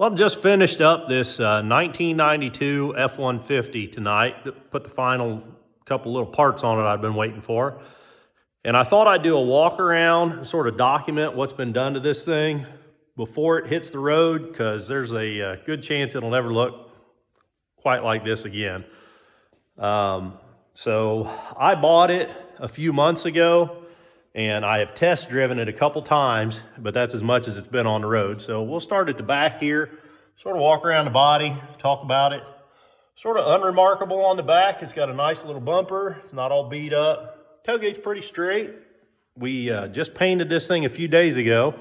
Well, I've just finished up this 1992 F-150 tonight. Put the final couple little parts on it I've been waiting for. And I thought I'd do a walk around and sort of document what's been done to this thing before it hits the road, because there's a good chance it'll never look quite like this again. So I bought it a few months ago, and I have test driven it a couple times, but that's as much as it's been on the road. So we'll start at the back here, sort of walk around the body, talk about it. Sort of unremarkable on the back. It's got a nice little bumper. It's not all beat up. Tailgate's pretty straight. We just painted this thing a few days ago.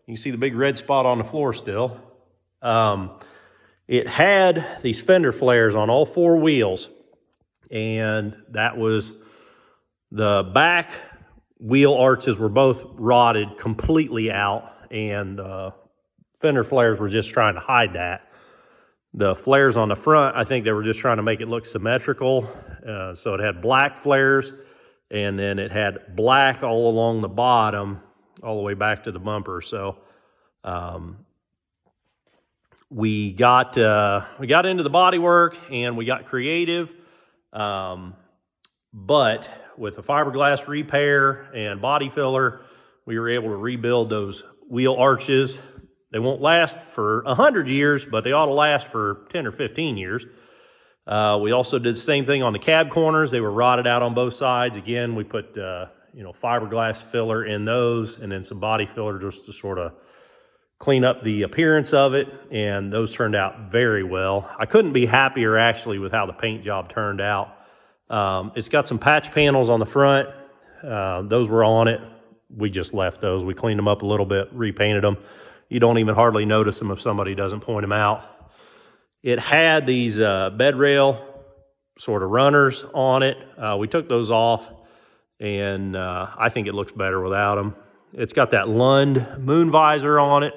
You can see the big red spot on the floor still. It had these fender flares on all four wheels, and that was the back wheel arches were both rotted completely out, and fender flares were just trying to hide that. The flares on the front, I think they were just trying to make it look symmetrical. So it had black flares, and then it had black all along the bottom, all the way back to the bumper. So we got into the body work, and we got creative. But with a fiberglass repair and body filler, we were able to rebuild those wheel arches. They won't last for 100 years, but they ought to last for 10 or 15 years. We also did the same thing on the cab corners. They were rotted out on both sides. Again, we put fiberglass filler in those, and then some body filler just to sort of clean up the appearance of it, and those turned out very well. I couldn't be happier actually with how the paint job turned out. It's got some patch panels on the front. Those were on it. We just left those. We cleaned them up a little bit, repainted them. You don't even hardly notice them if somebody doesn't point them out. It had these bed rail sort of runners on it. We took those off, and I think it looks better without them. It's got that Lund moon visor on it.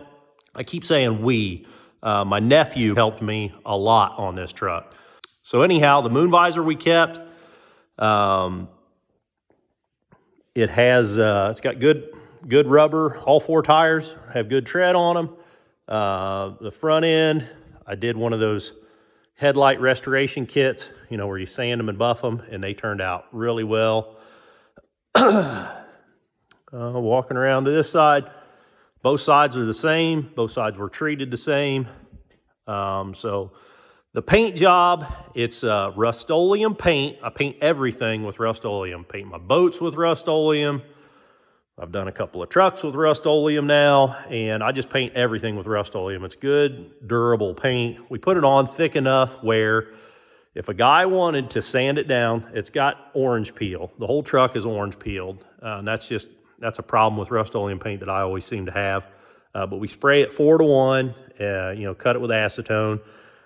I keep saying we. My nephew helped me a lot on this truck. So anyhow, the moon visor we kept. It has, it's got good rubber. All four tires have good tread on them. The front end, I did one of those headlight restoration kits, where you sand them and buff them, and they turned out really well. Walking around to this side, both sides are the same. Both sides were treated the same. So the paint job, it's Rust-Oleum paint. I paint everything with Rust-Oleum. Paint my boats with Rust-Oleum. I've done a couple of trucks with Rust-Oleum now, and I just paint everything with Rust-Oleum. It's good, durable paint. We put it on thick enough where if a guy wanted to sand it down, it's got orange peel. The whole truck is orange peeled. That's a problem with Rust-Oleum paint that I always seem to have. But we spray it 4-to-1, cut it with acetone.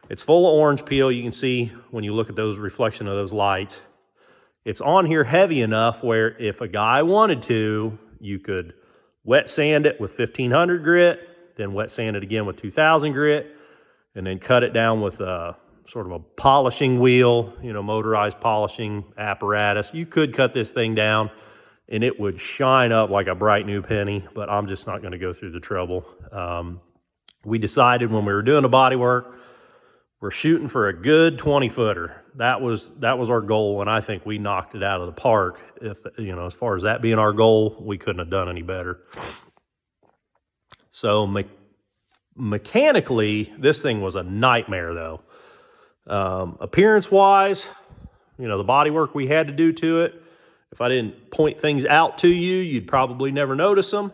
It's full of orange peel. You can see when you look at those reflection of those lights. It's on here heavy enough where if a guy wanted to, you could wet sand it with 1500 grit, then wet sand it again with 2000 grit, and then cut it down with sort of a polishing wheel, motorized polishing apparatus. You could cut this thing down and it would shine up like a bright new penny, but I'm just not going to go through the trouble. We decided when we were doing the body work, we're shooting for a good 20-footer. That was our goal, and I think we knocked it out of the park. As far as that being our goal, we couldn't have done any better. So mechanically, this thing was a nightmare, though. Appearance-wise, the body work we had to do to it, if I didn't point things out to you, you'd probably never notice them.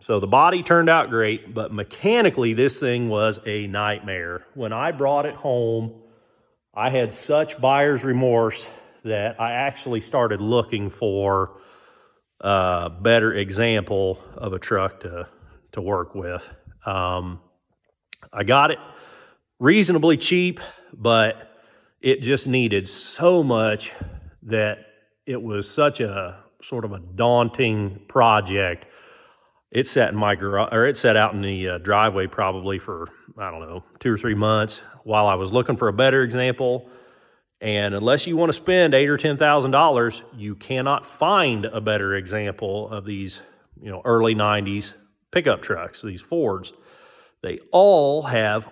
So the body turned out great, but mechanically, this thing was a nightmare. When I brought it home, I had such buyer's remorse that I actually started looking for a better example of a truck to work with. I got it reasonably cheap, but it just needed so much that it was such a sort of a daunting project. It sat in my garage, or it sat out in the driveway probably for, 2 or 3 months while I was looking for a better example. And unless you want to spend $8,000 or $10,000, you cannot find a better example of these, early '90s pickup trucks, these Fords. They all have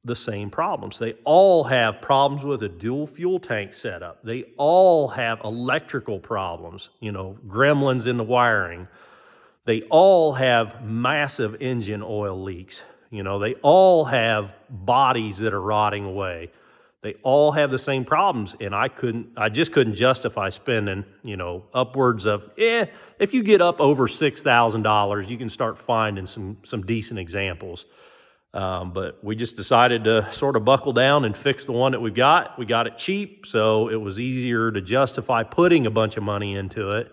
the same problems. They all have problems with a dual fuel tank setup. They all have electrical problems, gremlins in the wiring. They all have massive engine oil leaks. They all have bodies that are rotting away. They all have the same problems, and I just couldn't justify spending, upwards of, if you get up over $6,000, you can start finding some decent examples. But we just decided to sort of buckle down and fix the one that we got. We got it cheap, so it was easier to justify putting a bunch of money into it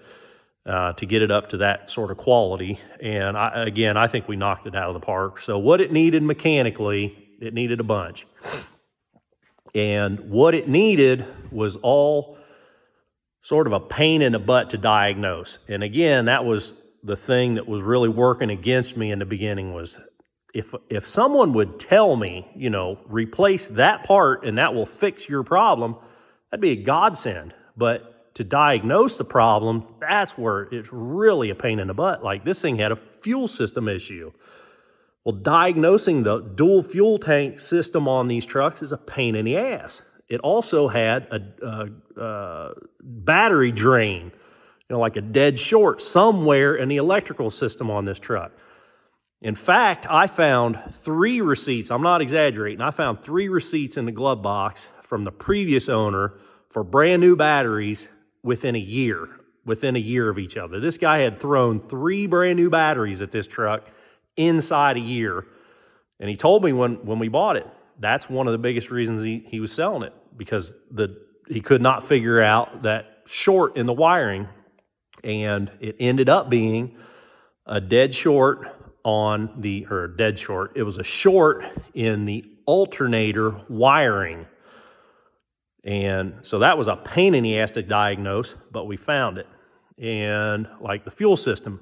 to get it up to that sort of quality. And I think we knocked it out of the park. So what it needed mechanically, it needed a bunch. And what it needed was all sort of a pain in the butt to diagnose. And again, that was the thing that was really working against me in the beginning was if someone would tell me, replace that part and that will fix your problem, that'd be a godsend. But to diagnose the problem, that's where it's really a pain in the butt. Like this thing had a fuel system issue. Well, diagnosing the dual fuel tank system on these trucks is a pain in the ass. It also had a battery drain, like a dead short somewhere in the electrical system on this truck. In fact, I found 3 receipts. I'm not exaggerating. I found 3 receipts in the glove box from the previous owner for brand new batteries within a year of each other. This guy had thrown 3 brand new batteries at this truck inside a year. And he told me when we bought it, that's one of the biggest reasons he was selling it, because he could not figure out that short in the wiring. And it ended up being a dead short it was a short in the alternator wiring. And so that was a pain in the ass to diagnose, but we found it. And like the fuel system,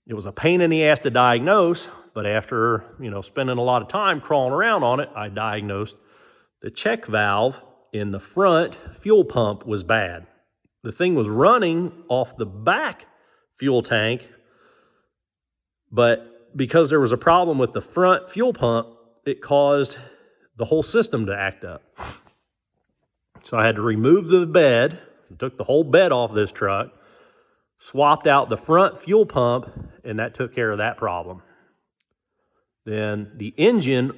it was a pain in the ass to diagnose, but after, spending a lot of time crawling around on it, I diagnosed the check valve in the front fuel pump was bad. The thing was running off the back fuel tank, but because there was a problem with the front fuel pump, it caused the whole system to act up. So I had to remove the bed, took the whole bed off this truck, swapped out the front fuel pump, and that took care of that problem. Then the engine,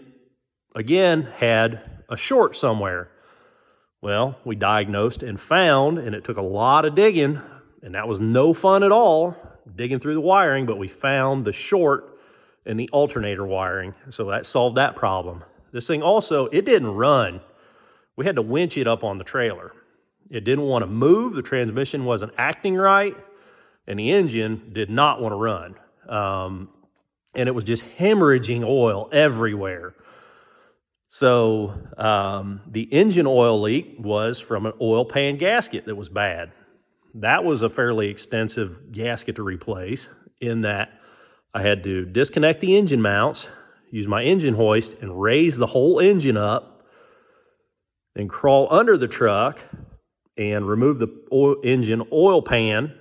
again, had a short somewhere. Well, we diagnosed and found, and it took a lot of digging, and that was no fun at all, digging through the wiring, but we found the short in the alternator wiring. So that solved that problem. This thing also, it didn't run. We had to winch it up on the trailer. It didn't want to move. The transmission wasn't acting right, and the engine did not want to run. And it was just hemorrhaging oil everywhere. So the engine oil leak was from an oil pan gasket that was bad. That was a fairly extensive gasket to replace, in that I had to disconnect the engine mounts, use my engine hoist, and raise the whole engine up, and crawl under the truck and remove the engine oil pan,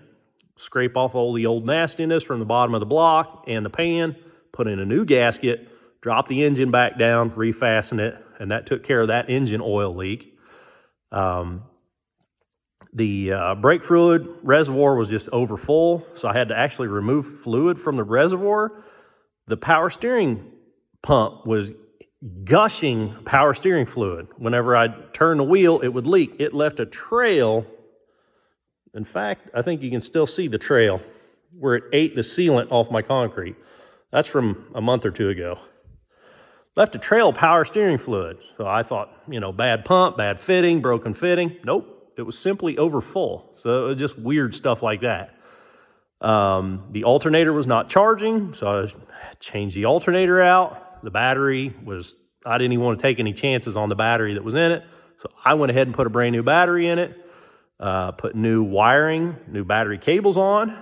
scrape off all the old nastiness from the bottom of the block and the pan, put in a new gasket, drop the engine back down, refasten it, and that took care of that engine oil leak. The brake fluid reservoir was just over full, so I had to actually remove fluid from the reservoir. The power steering pump was gushing power steering fluid. Whenever I'd turn the wheel, it would leak. It left a trail. In fact, I think you can still see the trail where it ate the sealant off my concrete. That's from a month or 2 ago. Left a trail of power steering fluid. So I thought, bad pump, bad fitting, broken fitting. Nope. It was simply over full. So it was just weird stuff like that. The alternator was not charging, so I changed the alternator out. The battery I didn't even want to take any chances on the battery that was in it. So I went ahead and put a brand new battery in it, put new wiring, new battery cables on.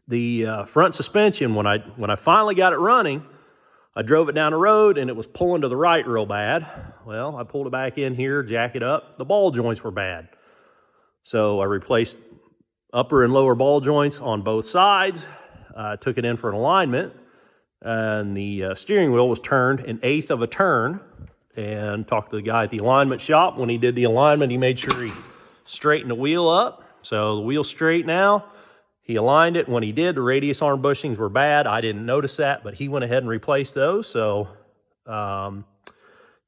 The front suspension, when I finally got it running, I drove it down the road and it was pulling to the right real bad. Well, I pulled it back in here, jack it up. The ball joints were bad. So I replaced upper and lower ball joints on both sides, took it in for an alignment, and the steering wheel was turned an eighth of a turn. And talked to the guy at the alignment shop. When he did the alignment, he made sure he straightened the wheel up. So the wheel's straight now. He aligned it. When he did, the radius arm bushings were bad. I didn't notice that, but he went ahead and replaced those. So the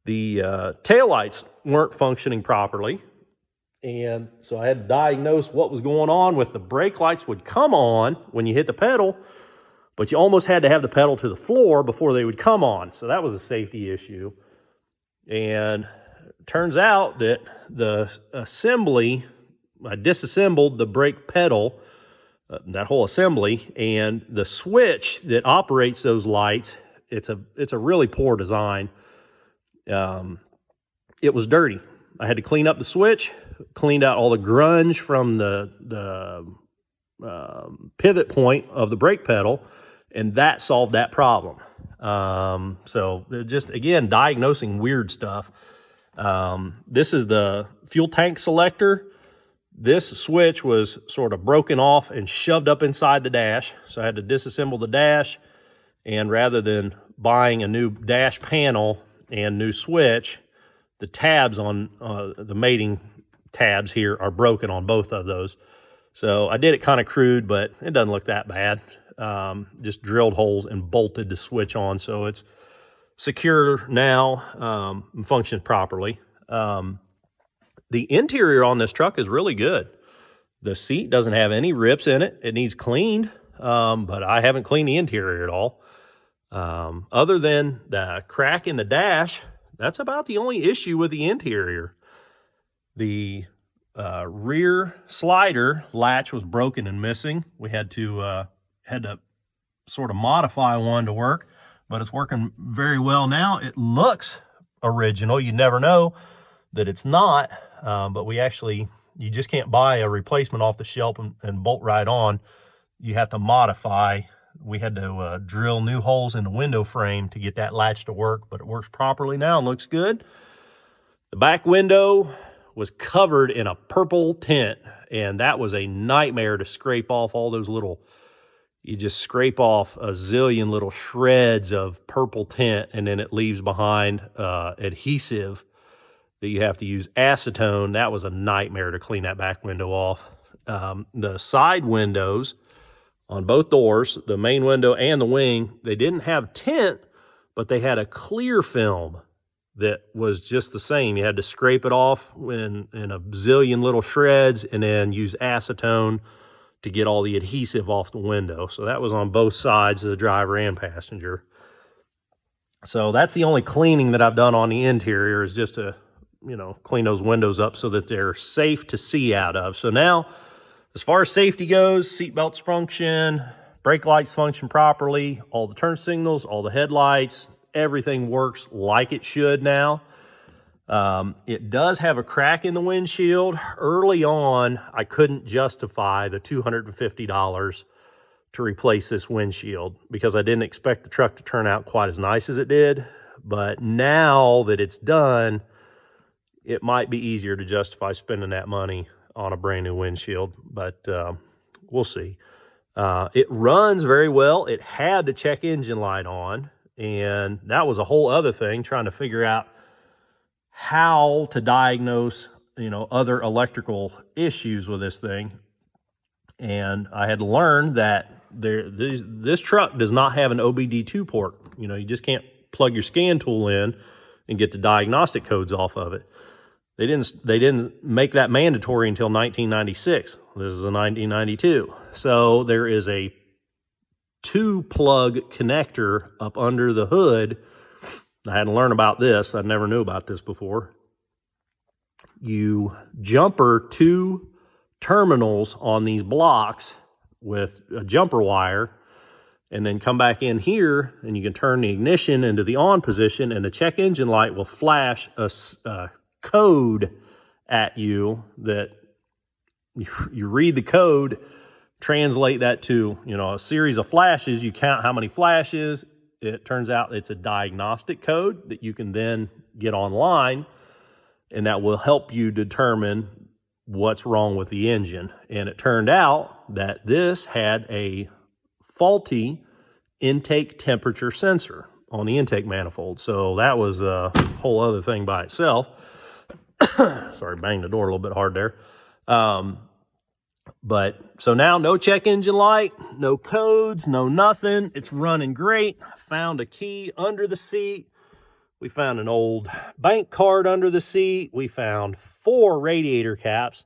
taillights weren't functioning properly. And so I had to diagnose what was going on with the brake lights would come on when you hit the pedal, but you almost had to have the pedal to the floor before they would come on. So that was a safety issue. And it turns out that the assembly, I disassembled the brake pedal, that whole assembly, and the switch that operates those lights, it's a really poor design. It was dirty. I had to clean up the switch, cleaned out all the grunge from the pivot point of the brake pedal, and that solved that problem. So just, again, diagnosing weird stuff. This is the fuel tank selector. This switch was sort of broken off and shoved up inside the dash. So I had to disassemble the dash, and rather than buying a new dash panel and new switch, the tabs on the mating tabs here are broken on both of those. So I did it kind of crude, but it doesn't look that bad. Just drilled holes and bolted the switch on, so it's secure now, and functions properly. The interior on this truck is really good. The seat doesn't have any rips in it. It needs cleaned, but I haven't cleaned the interior at all. Other than the crack in the dash, that's about the only issue with the interior. The rear slider latch was broken and missing. We had to sort of modify one to work, but it's working very well now. It looks original. You never know that it's not, but you just can't buy a replacement off the shelf and bolt right on. You have to modify. We had to drill new holes in the window frame to get that latch to work, but it works properly now and looks good. The back window was covered in a purple tint, and that was a nightmare to scrape off all those little, you just scrape off a zillion little shreds of purple tint, and then it leaves behind adhesive that you have to use acetone. That was a nightmare to clean that back window off. The side windows on both doors, the main window and the wing, they didn't have tint, but they had a clear film that was just the same. You had to scrape it off in a zillion little shreds and then use acetone to get all the adhesive off the window. So that was on both sides of the driver and passenger. So that's the only cleaning that I've done on the interior, is just to, clean those windows up so that they're safe to see out of. So now, as far as safety goes, seat belts function, brake lights function properly, all the turn signals, all the headlights, everything works like it should now. It does have a crack in the windshield. Early on, I couldn't justify the $250 to replace this windshield because I didn't expect the truck to turn out quite as nice as it did. But now that it's done, it might be easier to justify spending that money on a brand new windshield, but we'll see. It runs very well. It had the check engine light on, and that was a whole other thing, trying to figure out how to diagnose, other electrical issues with this thing. And I had learned that this truck does not have an OBD2 port. You just can't plug your scan tool in and get the diagnostic codes off of it. They didn't make that mandatory until 1996. This is a 1992. So there is a 2-plug connector up under the hood. I had to learn about this. I never knew about this before. You jumper 2 terminals on these blocks with a jumper wire, and then come back in here, and you can turn the ignition into the on position, and the check engine light will flash a code at you that you read the code, translate that to, a series of flashes. You count how many flashes. It turns out it's a diagnostic code that you can then get online, and that will help you determine what's wrong with the engine. And it turned out that this had a faulty intake temperature sensor on the intake manifold. So that was a whole other thing by itself. Sorry, banged the door a little bit hard there. But so now no check engine light, no codes, no nothing. It's running great. Found a key under the seat. We found an old bank card under the seat. We found 4 radiator caps.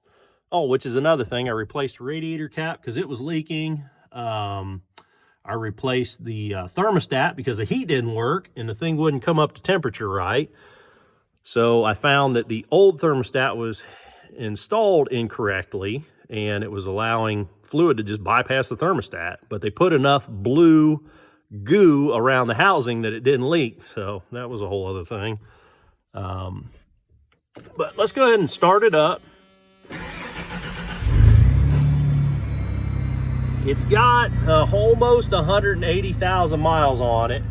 Oh, which is another thing. I replaced a radiator cap because it was leaking. I replaced the thermostat because the heat didn't work and the thing wouldn't come up to temperature right. So I found that the old thermostat was installed incorrectly and it was allowing fluid to just bypass the thermostat. But they put enough blue goo around the housing that it didn't leak. So that was a whole other thing. But let's go ahead and start it up. It's got almost 180,000 miles on it.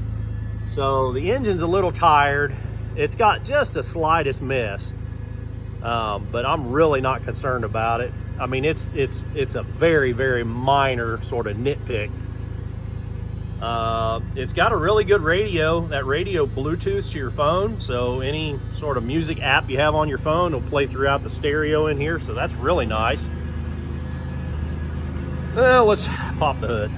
So the engine's a little tired. It's got just the slightest miss. But I'm really not concerned about it. I mean, it's a very, very minor sort of nitpick. It's got a really good radio. That radio Bluetooths to your phone, so any sort of music app you have on your phone will play throughout the stereo in here, so that's really nice. Well, let's pop the hood.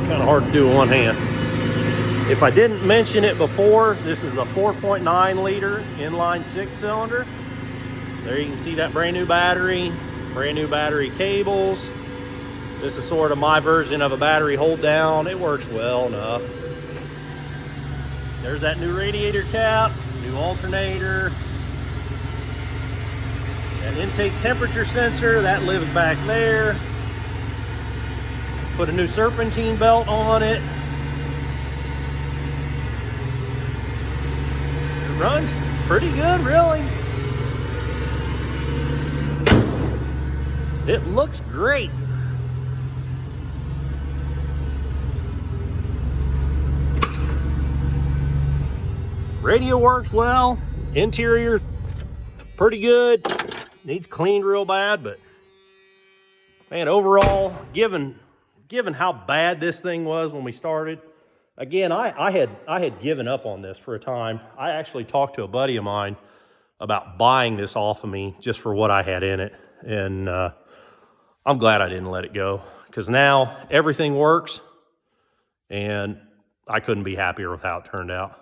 Kind of hard to do with one hand. If I didn't mention it before, this is a 4.9 liter inline 6-cylinder. There you can see that brand new battery cables. This is sort of my version of a battery hold down. It works well enough. There's that new radiator cap, new alternator. That intake temperature sensor, that lives back there. Put a new serpentine belt on it. It runs pretty good, really. It looks great. Radio works well. Interior pretty good. Needs cleaned real bad, but man, overall, given how bad this thing was when we started, again, I had given up on this for a time. I actually talked to a buddy of mine about buying this off of me just for what I had in it, and I'm glad I didn't let it go, because now everything works, and I couldn't be happier with how it turned out.